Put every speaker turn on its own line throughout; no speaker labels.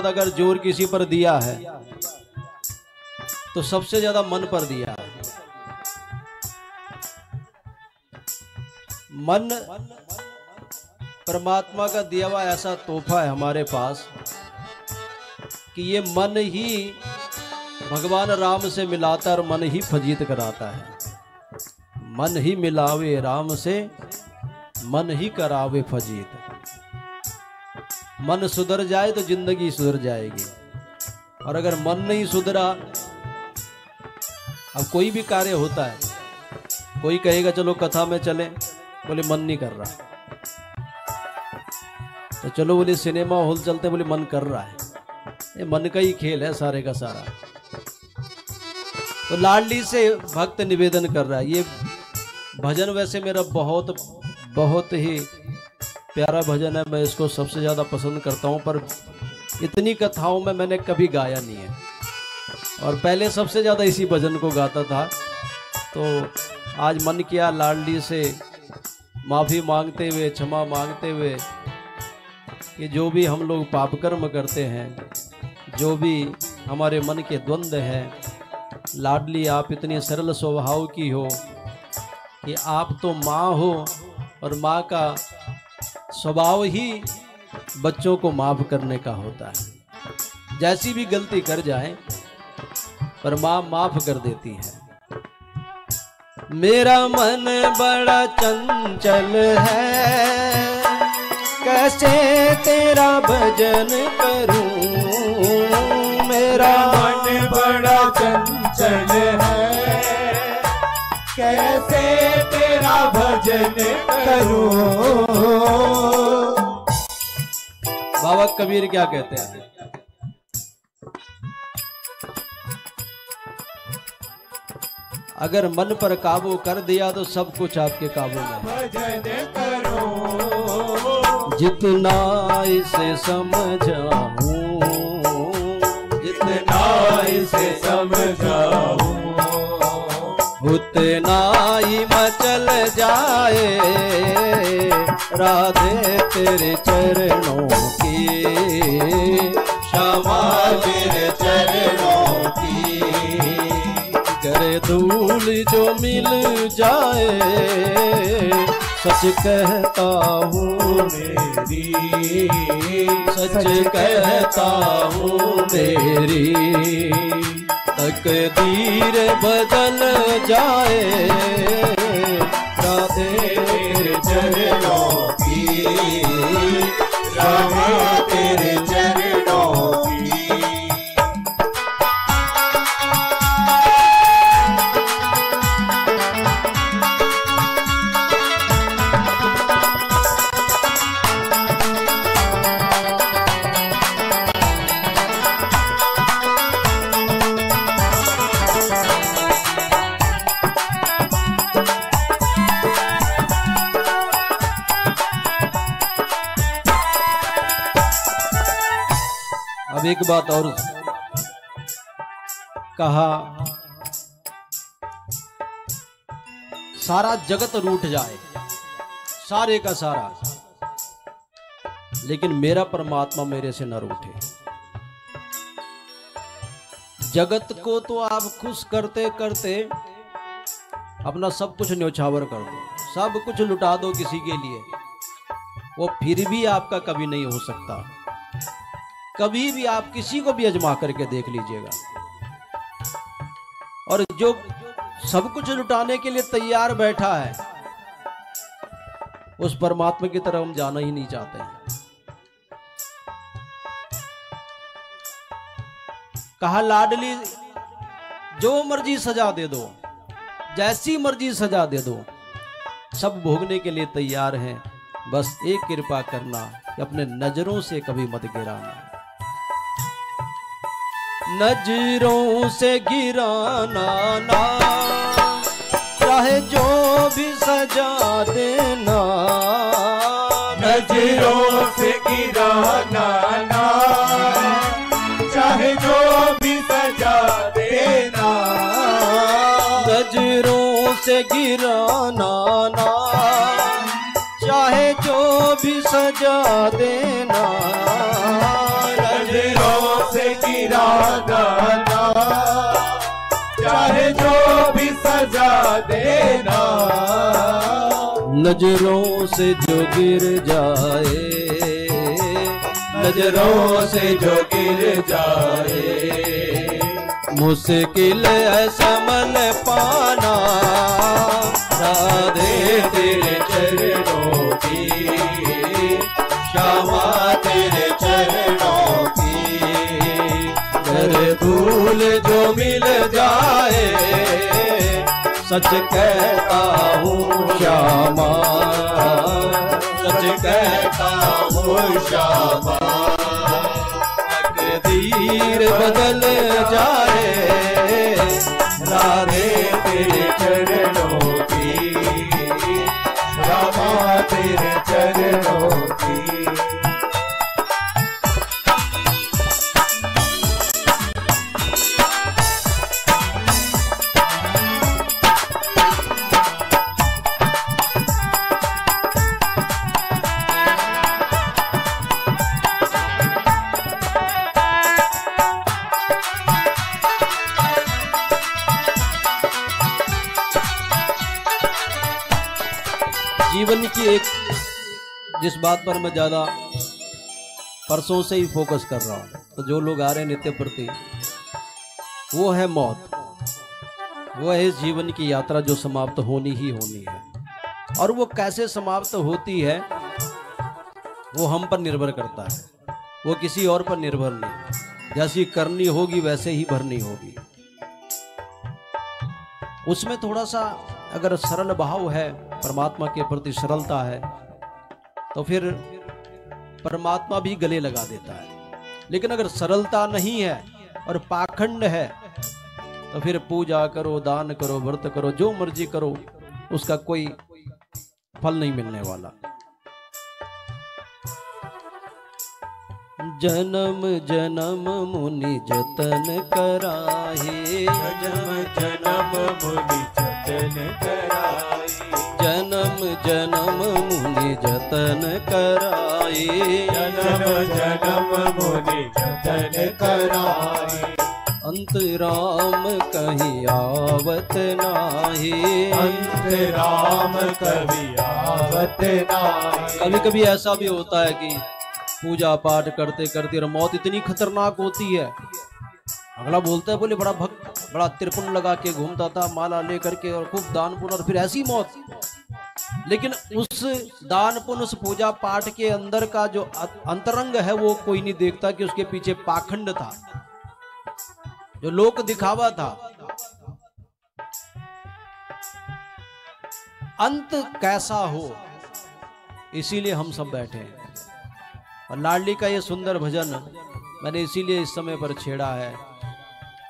ज्यादा अगर जोर किसी पर दिया है तो सबसे ज्यादा मन पर दिया है। मन परमात्मा का दिया हुआ ऐसा तोहफा है हमारे पास कि ये मन ही भगवान राम से मिलाता है और मन ही फजीत कराता है। मन ही मिलावे राम से, मन ही करावे फजीत। मन सुधर जाए तो जिंदगी सुधर जाएगी, और अगर मन नहीं सुधरा, अब कोई भी कार्य होता है, कोई कहेगा चलो कथा में चलें, बोले मन नहीं कर रहा, तो चलो बोले सिनेमा हॉल चलते, बोले मन कर रहा है। ये मन का ही खेल है सारे का सारा। तो लाडली से भक्त निवेदन कर रहा है। ये भजन वैसे मेरा बहुत बहुत ही प्यारा भजन है, मैं इसको सबसे ज़्यादा पसंद करता हूँ, पर इतनी कथाओं में मैंने कभी गाया नहीं है, और पहले सबसे ज़्यादा इसी भजन को गाता था। तो आज मन किया लाडली से माफ़ी मांगते हुए, क्षमा मांगते हुए, कि जो भी हम लोग पाप कर्म करते हैं, जो भी हमारे मन के द्वंद्व हैं, लाडली आप इतनी सरल स्वभाव की हो कि आप तो माँ हो, और माँ का स्वभाव ही बच्चों को माफ़ करने का होता है। जैसी भी गलती कर जाए पर माँ माफ़ कर देती है। मेरा मन बड़ा चंचल है, कैसे तेरा भजन करूं। मेरा
मन बड़ा चंचल है, कैसे तेरा भजन करूं।
बाबा कबीर क्या कहते हैं? अगर मन पर काबू कर दिया तो सब कुछ आपके काबू में है।
भजन करो
जितना इसे समझाऊं,
जितना इसे समझाऊं,
उतना ही मचल जाए राधे तेरे चरणों की,
क्षमा तेरे चरणों की।
करे धूल जो मिल जाए, सच कहता हूँ
मेरी,
सच कहता हूँ मेरी, तकदीर बदल जाए राधे
तेरे चरणों की, क्षमा तेरे चरणों की।
अब एक बात और कहा, सारा जगत रूठ जाए, सारे का सारा, लेकिन मेरा परमात्मा मेरे से न रूठे। जगत को तो आप खुश करते करते अपना सब कुछ न्यौछावर कर दो, सब कुछ लुटा दो किसी के लिए, वो फिर भी आपका कभी नहीं हो सकता। कभी भी आप किसी को भी आजमा करके देख लीजिएगा, और जो सब कुछ लुटाने के लिए तैयार बैठा है, उस परमात्मा की तरफ हम जाना ही नहीं चाहते हैं। कहा लाडली जो मर्जी सजा दे दो, जैसी मर्जी सजा दे दो, सब भोगने के लिए तैयार हैं, बस एक कृपा करना कि अपने नजरों से कभी मत गिराना। नजरों से गिराना ना, चाहे जो भी सजा देना।
नजरों से गिराना ना, चाहे जो भी सजा देना।
नजरों से गिराना ना, चाहे जो भी सजा देना।
नजरों गिरा गाना, चाहे जो भी सजा देना।
नजरों से जो गिर जाए,
नजरों से जो गिर जाए,
मुश्किल है समन पाना।
राधे तेरे चरणों की, श्यामा तेरे चरणों की।
अरे भूल जो मिल जाए, सच कहता हूँ श्यामा,
सच कहता हूँ श्यामा।
तकदीर बदल जाए,
राधे तेरे चरणों की, श्यामा तेरे चरणों की।
जीवन की एक जिस बात पर मैं ज़्यादा परसों से ही फोकस कर रहा हूँ, तो जो लोग आ रहे हैं नित्य प्रति, वो है मौत। वो है इस जीवन की यात्रा जो समाप्त होनी ही होनी है। और वो कैसे समाप्त होती है वो हम पर निर्भर करता है, वो किसी और पर निर्भर नहीं। जैसी करनी होगी वैसे ही भरनी होगी। उसमें थोड़ा सा अगर सरल भाव है, परमात्मा के प्रति सरलता है, तो फिर परमात्मा भी गले लगा देता है। लेकिन अगर सरलता नहीं है और पाखंड है, तो फिर पूजा करो, दान करो, व्रत करो, जो मर्जी करो, उसका कोई फल नहीं मिलने वाला। जन्म जन्म मुनि जतन कराहे,
जन्म जन्म मुनि जतन कराए,
जन्म जन्म मुनि जतन कराए,
जन्म जन्म मुनि जतन कराए।
अंत राम कहीं आवत नाही,
अंत राम कभी आवत नाही।
कभी कभी ऐसा भी होता है कि पूजा पाठ करते करते और मौत इतनी खतरनाक होती है। अगला बोलता है, बोले बड़ा भक्त, बड़ा तिरपुन लगा के घूमता था, माला लेकर के, और खूब दान पुण्य, और फिर ऐसी मौत। लेकिन उस दान पुण्य, उस पूजा पाठ के अंदर का जो अंतरंग है वो कोई नहीं देखता कि उसके पीछे पाखंड था, जो लोक दिखावा था। अंत कैसा हो, इसीलिए हम सब बैठे हैं। और लाडली का ये सुंदर भजन मैंने इसीलिए इस समय पर छेड़ा है।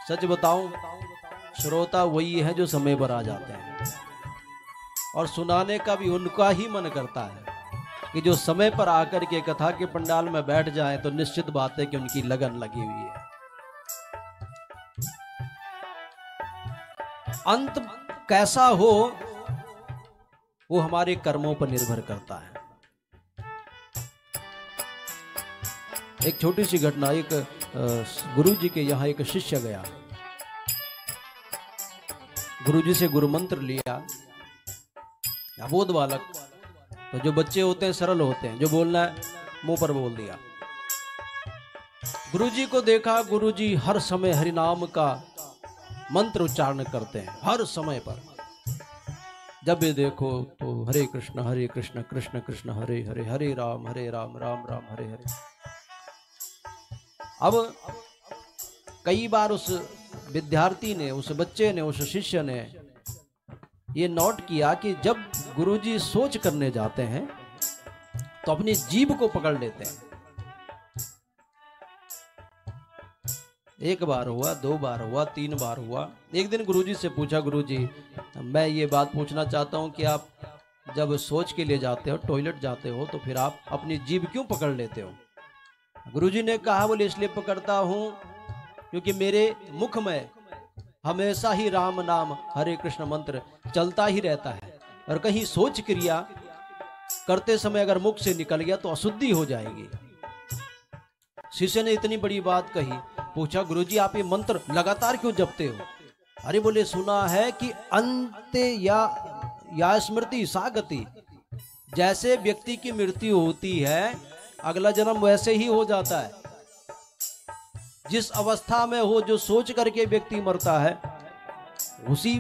सच बताऊं, श्रोता वही है जो समय पर आ जाते हैं, और सुनाने का भी उनका ही मन करता है कि जो समय पर आकर के कथा के पंडाल में बैठ जाएं, तो निश्चित बात है कि उनकी लगन लगी हुई है। अंत कैसा हो वो हमारे कर्मों पर निर्भर करता है। एक छोटी सी घटना, एक गुरुजी के यहाँ एक शिष्य गया, गुरुजी से गुरु मंत्र लिया। अबोध बालक, तो जो बच्चे होते हैं सरल होते हैं, जो बोलना है मुंह पर बोल दिया। गुरुजी को देखा, गुरुजी हर समय हरिनाम का मंत्र उच्चारण करते हैं, हर समय पर। जब भी देखो तो हरे कृष्ण कृष्ण कृष्ण हरे हरे, हरे राम राम राम हरे हरे। अब कई बार उस विद्यार्थी ने, उस बच्चे ने, उस शिष्य ने ये नोट किया कि जब गुरुजी सोच करने जाते हैं तो अपनी जीभ को पकड़ लेते हैं। एक बार हुआ, दो बार हुआ, तीन बार हुआ। एक दिन गुरुजी से पूछा, गुरुजी मैं ये बात पूछना चाहता हूँ कि आप जब सोच के लिए जाते हो, टॉयलेट जाते हो, तो फिर आप अपनी जीभ क्यों पकड़ लेते हो? गुरुजी ने कहा, बोले इसलिए पकड़ता हूँ क्योंकि मेरे मुख में हमेशा ही राम नाम हरे कृष्ण मंत्र चलता ही रहता है, और कहीं सोच क्रिया करते समय अगर मुख से निकल गया तो अशुद्धि हो जाएगी। शिष्य ने इतनी बड़ी बात कही पूछा गुरुजी आप ये मंत्र लगातार क्यों जपते हो? अरे बोले सुना है कि अंत या स्मृति सागति, जैसे व्यक्ति की मृत्यु होती है अगला जन्म वैसे ही हो जाता है। जिस अवस्था में हो, जो सोच करके व्यक्ति मरता है, उसी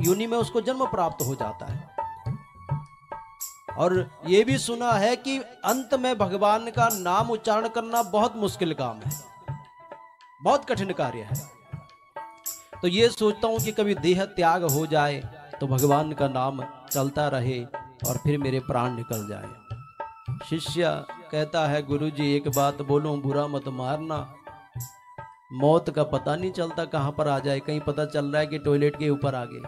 योनि में उसको जन्म प्राप्त हो जाता है। और ये भी सुना है कि अंत में भगवान का नाम उच्चारण करना बहुत मुश्किल काम है, बहुत कठिन कार्य है। तो ये सोचता हूं कि कभी देह त्याग हो जाए तो भगवान का नाम चलता रहे और फिर मेरे प्राण निकल जाए। शिष्य कहता है गुरुजी एक बात बोलूं, बुरा मत मारना, मौत का पता नहीं चलता कहां पर आ जाए, कहीं पता चल रहा है कि टॉयलेट के ऊपर आ गए।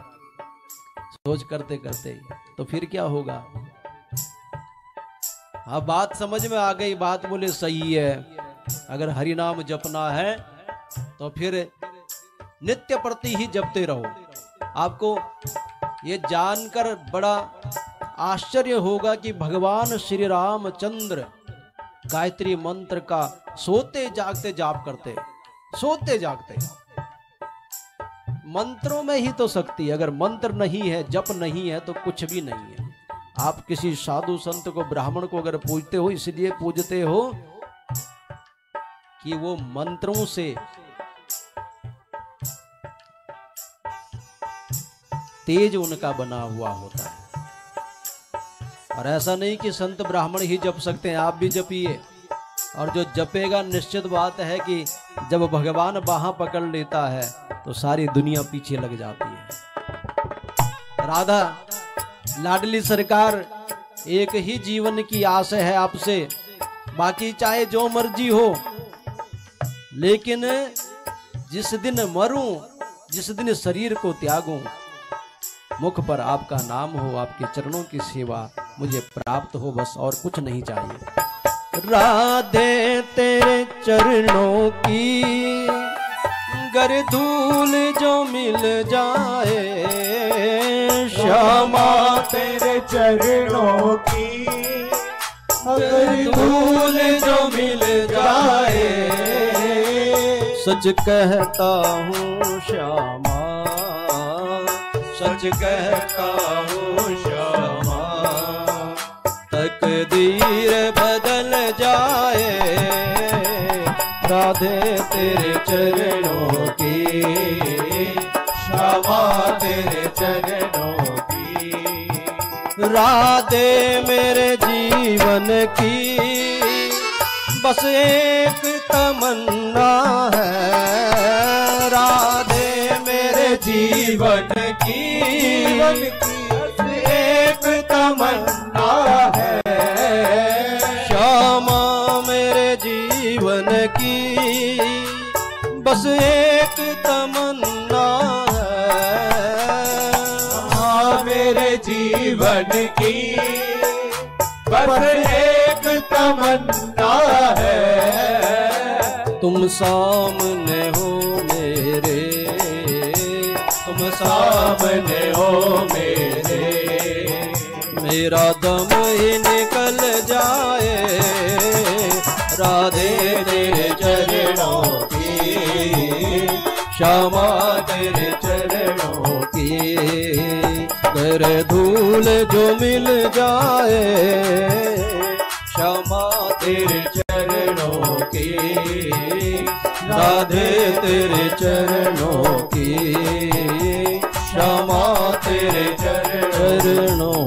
सोच करते करते तो फिर क्या होगा। हाँ बात समझ में आ गई, बात बोले सही है। अगर हरि नाम जपना है तो फिर नित्य प्रति ही जपते रहो। आपको ये जानकर बड़ा आश्चर्य होगा कि भगवान श्री रामचंद्र गायत्री मंत्र का सोते जागते जाप करते, सोते जागते। मंत्रों में ही तो शक्ति है, अगर मंत्र नहीं है, जप नहीं है तो कुछ भी नहीं है। आप किसी साधु संत को, ब्राह्मण को अगर पूजते हो, इसलिए पूजते हो कि वो मंत्रों से तेज उनका बना हुआ होता है। और ऐसा नहीं कि संत ब्राह्मण ही जप सकते हैं, आप भी जपिए। और जो जपेगा, निश्चित बात है कि जब भगवान बाहां पकड़ लेता है तो सारी दुनिया पीछे लग जाती है। राधा लाडली सरकार, एक ही जीवन की आस है आपसे, बाकी चाहे जो मर्जी हो, लेकिन जिस दिन मरूं, जिस दिन शरीर को त्यागूं, मुख पर आपका नाम हो, आपके चरणों की सेवा मुझे प्राप्त हो, बस और कुछ नहीं चाहिए। राधे तेरे चरणों की गर धूल जो मिल जाए,
श्यामा तेरे चरणों की अगर धूल जो मिल जाए,
सच कहता हूँ श्यामा,
सच कहता हूँ श्यामा,
तकदीर बदल जाए, राधे तेरे चरणों की,
श्यामा तेरे चरणों की,
राधे मेरे जीवन की बस एक तमन्ना है, राधे मेरे जीवन की
एक तमन्ना है,
श्यामा मेरे जीवन की बस एक तमन्ना है,
हाँ मेरे जीवन की बस एक तमन्ना है।
तुम सामने हो मेरे, तुम
सामने हो मेरे,
मेरा दम ही निकल जाए, राधे तेरे चरणों की, श्यामा तेरे चरणों की, कर धूल जो मिल जाए, श्यामा तेरे चरणों की, राधे तेरे चरणों की, श्यामा तेरे चरणों